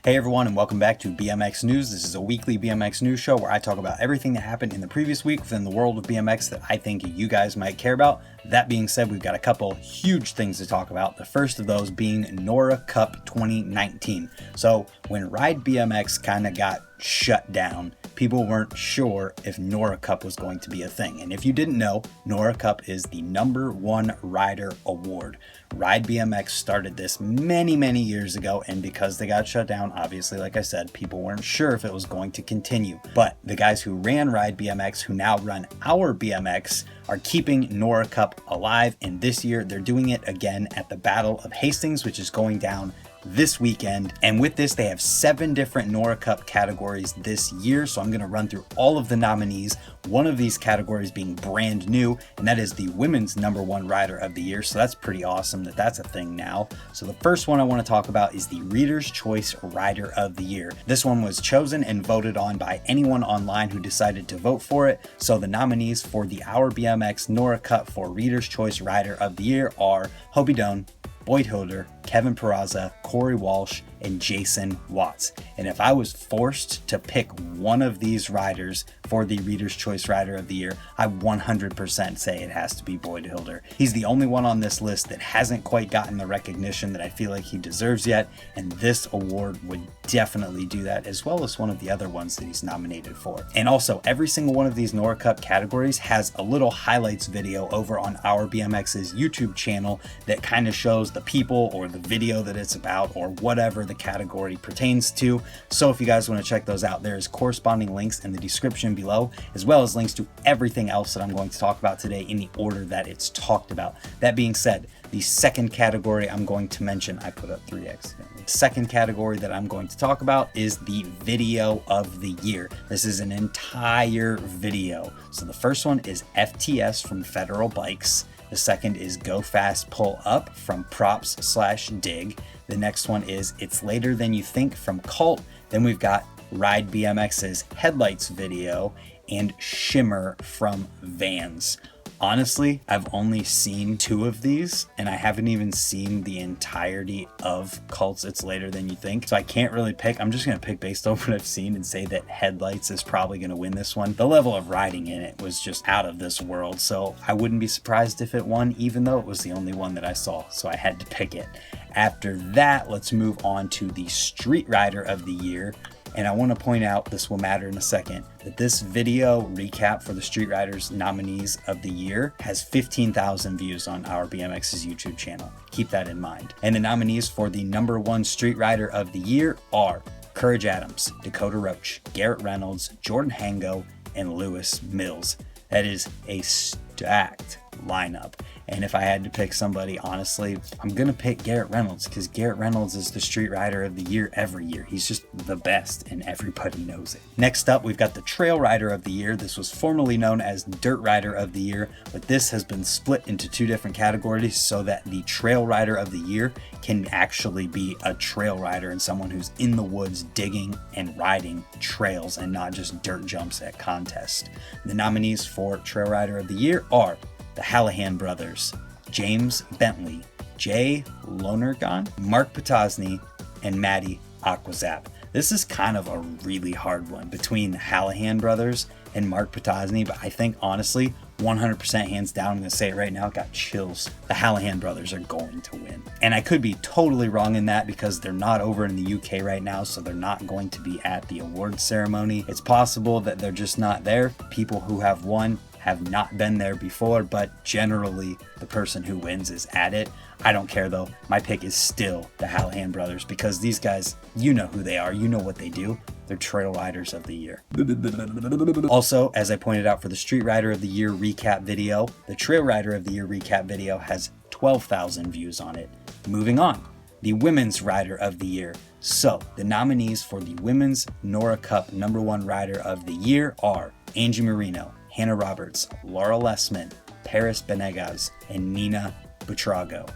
Hey everyone, and welcome back to BMX News. This is a weekly BMX news show where I talk about everything that happened in the previous week within the world of BMX that I think you guys might care about. That being said, we've got a couple huge things to talk about. The first of those being Nora Cup 2019. So when Ride BMX kind of got shut down, people weren't sure if Nora Cup was going to be a thing. And if you didn't know, Nora Cup is the #1 rider award. Ride BMX started this many years ago, and because they got shut down, obviously, like I said, people weren't sure if it was going to continue. But the guys who ran Ride BMX, who now run Our BMX, are keeping Nora Cup alive, and this year they're doing it again at the Battle of Hastings, which is going down this weekend. And with this, they have 7 different Nora Cup categories this year, so I'm going to run through all of the nominees, one of these categories being brand new, and that is the women's #1 rider of the year. So that's pretty awesome that that's a thing now. So the first one I want to talk about is the Reader's Choice Rider of the Year. This one was chosen and voted on by anyone online who decided to vote for it. So the nominees for the Our BMX Nora Cup for Reader's Choice Rider of the Year are Hobie Doan, Boyd Hilder, Kevin Peraza, Corey Walsh, and Jason Watts. And if I was forced to pick one of these riders for the Reader's Choice Rider of the Year, I 100% say it has to be Boyd Hilder. He's the only one on this list that hasn't quite gotten the recognition that I feel like he deserves yet, and this award would definitely do that, as well as one of the other ones that he's nominated for. And also, every single one of these Nora Cup categories has a little highlights video over on Our BMX's YouTube channel that kind of shows the people or the video that it's about or whatever the category pertains to. So if you guys want to check those out, there's corresponding links in the description below, as well as links to everything else that I'm going to talk about today in the order that it's talked about. That being said, the second category I'm going to mention, I put up 3x. The second category that I'm going to talk about is the Video of the Year. This is an entire video. So the first one is FTS from Federal Bikes. The second is Go Fast Pull Up from Props/Dig. The next one is It's Later Than You Think from Cult. Then we've got Ride BMX's Headlights video and Shimmer from Vans. Honestly, I've only seen 2 of these, and I haven't even seen the entirety of Cult's It's Later Than You Think, so I can't really pick. I'm just going to pick based on what I've seen and say that Headlights is probably going to win this one. The level of riding in it was just out of this world, so I wouldn't be surprised if it won, even though it was the only one that I saw, so I had to pick it. After that, let's move on to the Street Rider of the Year. And I want to point out, this will matter in a second, that this video recap for the Street Riders nominees of the year has 15,000 views on Our BMX's YouTube channel. Keep that in mind. And the nominees for the #1 Street Rider of the Year are Courage Adams, Dakota Roach, Garrett Reynolds, Jordan Hango, and Lewis Mills. That is a stacked lineup. And if I had to pick somebody, honestly, I'm going to pick Garrett Reynolds, because Garrett Reynolds is the Street Rider of the Year every year. He's just the best, and everybody knows it. Next up, we've got the Trail Rider of the Year. This was formerly known as Dirt Rider of the Year, but this has been split into 2 different categories so that the Trail Rider of the Year can actually be a trail rider and someone who's in the woods digging and riding trails and not just dirt jumps at contests. The nominees for Trail Rider of the Year are the Hallahan brothers, James Bentley, Jay Lonergan, Mark Potosny, and Maddie Aquazap. This is kind of a really hard one between the Hallahan brothers and Mark Potosny, but I think honestly, 100% hands down, I'm going to say it right now, got chills. The Hallahan brothers are going to win. And I could be totally wrong in that because they're not over in the UK right now, so they're not going to be at the awards ceremony. It's possible that they're just not there. People who have won have not been there before, but generally the person who wins is at it. I don't care though. My pick is still the Hallahan brothers, because these guys, you know who they are, you know what they do. They're Trail Riders of the Year. Also, as I pointed out for the Street Rider of the Year recap video, the Trail Rider of the Year recap video has 12,000 views on it. Moving on, the Women's Rider of the Year. So, the nominees for the Women's Nora Cup #1 Rider of the Year are Angie Marino, Hannah Roberts, Laura Lessman, Paris Benegas, and Nina Butrago.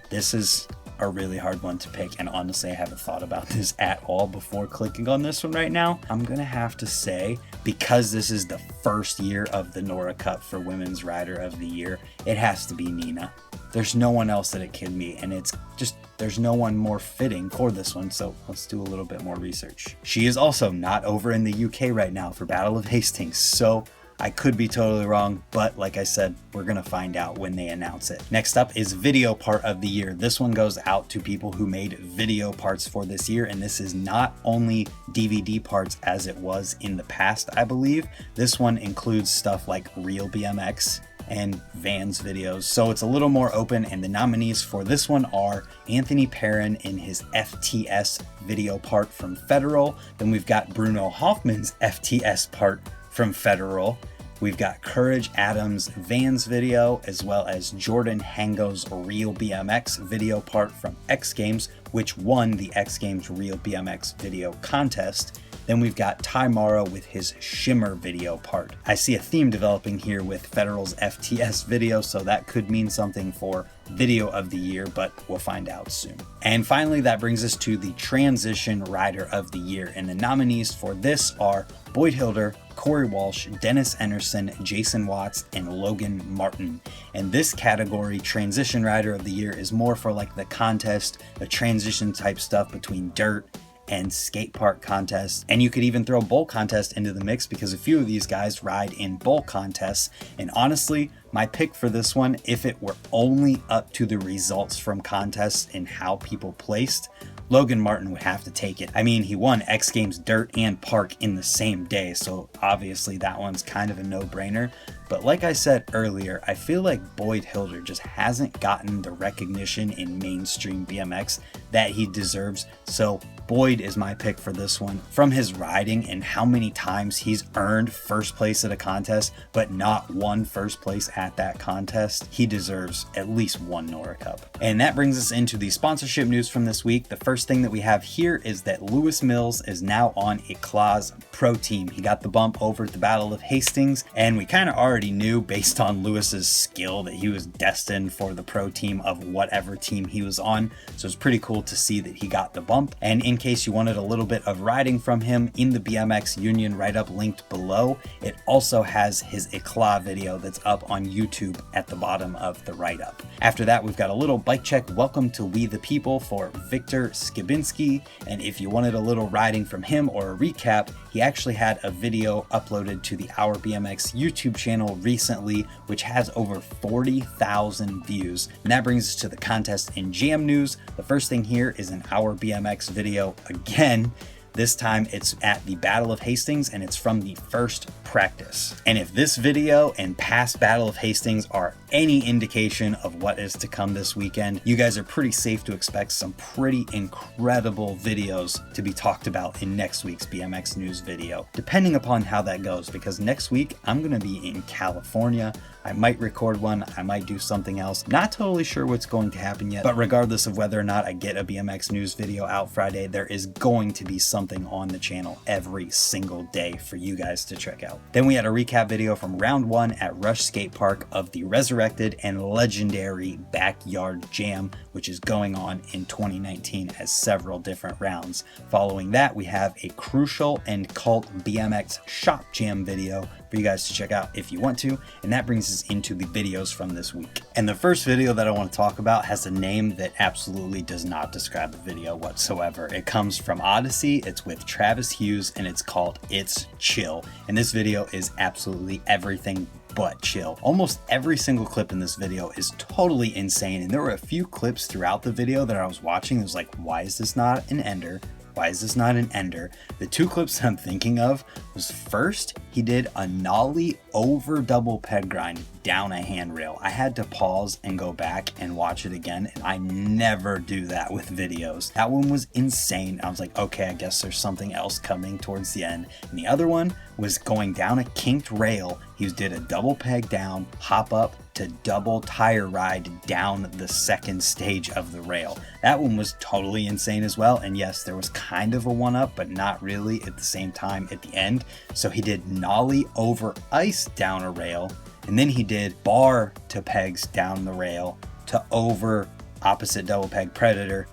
This is a really hard one to pick, and honestly, I haven't thought about this at all before clicking on this one right now. I'm gonna have to say, because this is the first year of the Nora Cup for Women's Rider of the Year, it has to be Nina. there's no one else that it can be, and it's just, there's no one more fitting for this one, so let's do a little bit more research. She is also not over in the UK right now for Battle of Hastings, so I could be totally wrong, but like I said, we're gonna find out when they announce it. Next up is video part of the year. This one goes out to people who made video parts for this year, and this is not only DVD parts as it was in the past, I believe. This one includes stuff like real BMX and Vans videos, so it's a little more open, and the nominees for this one are Anthony Perrin in his FTS video part from Federal. Then we've got Bruno Hoffman's FTS part from Federal. We've got Courage Adams' Vans video, as well as Jordan Hango's Real BMX video part from X Games, which won the X Games Real BMX video contest. Then we've got Ty Morrow with his Shimmer video part. I see a theme developing here with Federal's FTS video, so that could mean something for video of the year, but we'll find out soon. And finally, that brings us to the Transition Rider of the Year, and the nominees for this are Boyd Hilder, Corey Walsh, Dennis Enerson, Jason Watts, and Logan Martin. And this category, Transition Rider of the Year, is more for like the contest, the transition type stuff between dirt and skate park contests. And you could even throw bowl contest into the mix, because a few of these guys ride in bowl contests. And honestly, my pick for this one, if it were only up to the results from contests and how people placed, Logan Martin would have to take it. I mean, he won X Games Dirt and Park in the same day, so obviously that one's kind of a no-brainer. But like I said earlier, I feel like Boyd Hilder just hasn't gotten the recognition in mainstream BMX that he deserves, so Boyd is my pick for this one. From his riding and how many times he's earned first place at a contest, but not won first place at that contest, he deserves at least one Nora Cup. And that brings us into the sponsorship news from this week. The first thing that we have here is that Lewis Mills is now on Eclat's pro team. He got the bump over at the Battle of Hastings, and we kind of already knew based on Lewis's skill that he was destined for the pro team of whatever team he was on. So it's pretty cool to see that he got the bump. And in case you wanted a little bit of riding from him, in the BMX Union write-up linked below, it also has his Eclat video that's up on YouTube at the bottom of the write-up. After that, we've got a little bike check welcome to We the People for Wiktor Skibinski, and if you wanted a little riding from him or a recap, he actually had a video uploaded to the Our BMX YouTube channel recently, which has over 40,000 views. And that brings us to the contest and jam news. The first thing here is an Our BMX video again. This time it's at the Battle of Hastings, and it's from the first practice. And if this video and past Battle of Hastings are any indication of what is to come this weekend, you guys are pretty safe to expect some pretty incredible videos to be talked about in next week's BMX News video, depending upon how that goes, because next week I'm gonna be in California. I might record one, I might do something else. Not totally sure what's going to happen yet, but regardless of whether or not I get a BMX News video out Friday, there is going to be something on the channel every single day for you guys to check out. Then we had a recap video from round 1 at Rush Skatepark of the resurrected and legendary Backyard Jam, which is going on in 2019 as several different rounds. Following that, we have a Crucial and Cult BMX Shop Jam video for you guys to check out if you want to, and that brings us into the videos from this week. And the first video that I want to talk about has a name that absolutely does not describe the video whatsoever. It comes from Odyssey, it's with Travis Hughes, and it's called It's Chill. And this video is absolutely everything but chill. Almost every single clip in this video is totally insane, and there were a few clips throughout the video that I was watching that was like, why is this not an ender? Why is this not an ender? The two clips I'm thinking of was, first, he did a nollie over double peg grind down a handrail. I had to pause and go back and watch it again, and I never do that with videos. That one was insane. I was like, okay, I guess there's something else coming towards the end. And the other one was going down a kinked rail. He did a double peg down, hop up to double tire ride down the second stage of the rail. That one was totally insane as well. And yes, there was kind of a one up, but not really at the same time at the end. So he did nollie over ice down a rail, and then he did bar to pegs down the rail to over opposite double peg predator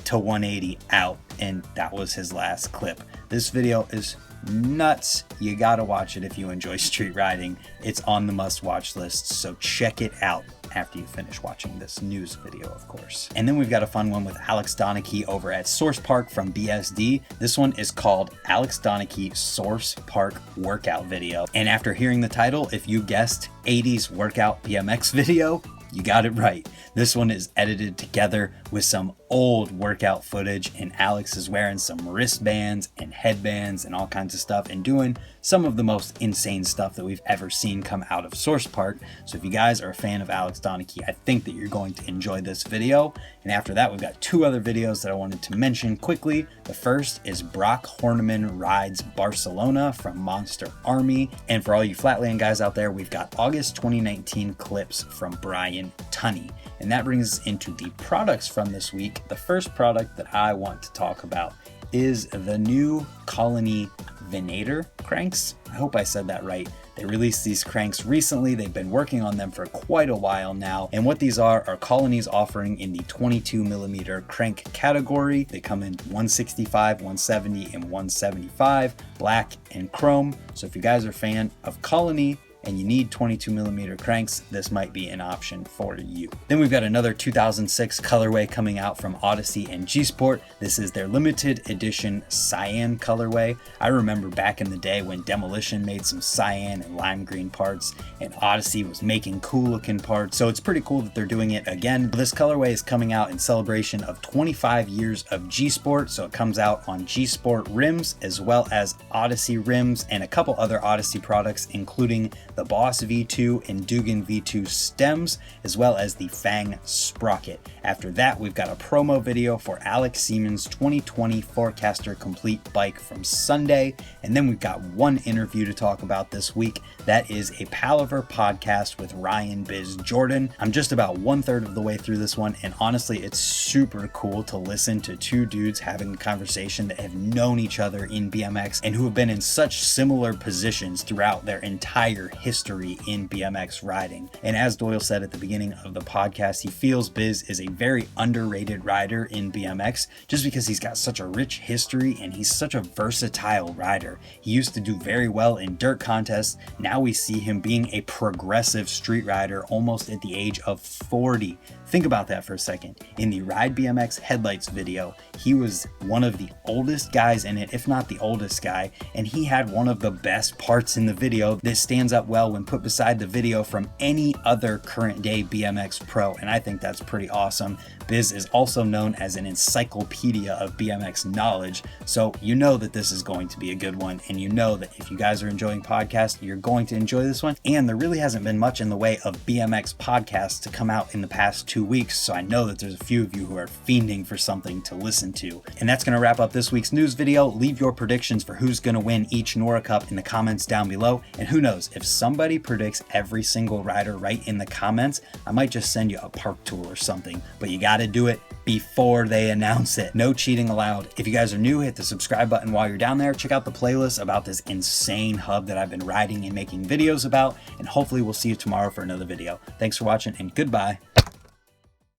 to 180 out, and that was his last clip. This video is nuts. You gotta watch it if you enjoy street riding. It's on the must watch list, so check it out after you finish watching this news video, of course. And then we've got a fun one with Alex Donnachie over at Source Park from BSD. This one is called Alex Donnachie Source Park Workout Video. And after hearing the title, if you guessed 80s workout BMX video, you got it right. This one is edited together with some old workout footage, and Alex is wearing some wristbands and headbands and all kinds of stuff and doing some of the most insane stuff that we've ever seen come out of Source Park. So if you guys are a fan of Alex Donnachie, I think that you're going to enjoy this video. And after that, we've got two other videos that I wanted to mention quickly. The first is Brock Horneman rides Barcelona from Monster Army. And for all you Flatland guys out there, we've got August 2019 clips from Brian Tunney. And that brings us into the products from this week. The first product that I want to talk about is the new Colony Venator cranks. I hope I said that right. They released these cranks recently. They've been working on them for quite a while now. And what these are Colony's offering in the 22mm crank category. They come in 165, 170, and 175, black and chrome. So if you guys are a fan of Colony and you need 22mm cranks, this might be an option for you. Then we've got another 2006 colorway coming out from Odyssey and G-Sport. This is their limited edition Cyan colorway. I remember back in the day when Demolition made some cyan and lime green parts, and Odyssey was making cool looking parts. So it's pretty cool that they're doing it again. This colorway is coming out in celebration of 25 years of G-Sport. So it comes out on G-Sport rims as well as Odyssey rims and a couple other Odyssey products, including the Boss V2 and Dugan V2 stems, as well as the Fang sprocket. After that, we've got a promo video for Alec Siemon's 2020 Forecaster Complete bike from Sunday. And then we've got one interview to talk about this week. That is a Palaver podcast with Ryan Biz Jordan. I'm just about 1/3 of the way through this one, and honestly, it's super cool to listen to two dudes having a conversation that have known each other in BMX and who have been in such similar positions throughout their entire history in BMX riding. And as Doyle said at the beginning of the podcast, he feels Biz is a very underrated rider in BMX just because he's got such a rich history and he's such a versatile rider. He used to do very well in dirt contests. Now we see him being a progressive street rider almost at the age of 40. Think about that for a second. In the Ride BMX Headlights video, he was one of the oldest guys in it, if not the oldest guy, and he had one of the best parts in the video that stands up well when put beside the video from any other current day BMX pro, and I think that's pretty awesome. Biz is also known as an encyclopedia of BMX knowledge, so you know that this is going to be a good one, and you know that if you guys are enjoying podcasts, you're going to enjoy this one. And there really hasn't been much in the way of BMX podcasts to come out in the past 2 weeks, so I know that there's a few of you who are fiending for something to listen to. And that's going to wrap up this week's news video. Leave your predictions for who's going to win each Nora Cup in the comments down below, and who knows, if somebody predicts every single rider right in the comments, I might just send you a park tour or something, but you got to do it before they announce it. No cheating allowed. If you guys are new, hit the subscribe button while you're down there. Check out the playlist about this insane hub that I've been riding and making videos about, and hopefully we'll see you tomorrow for another video. Thanks for watching, and goodbye.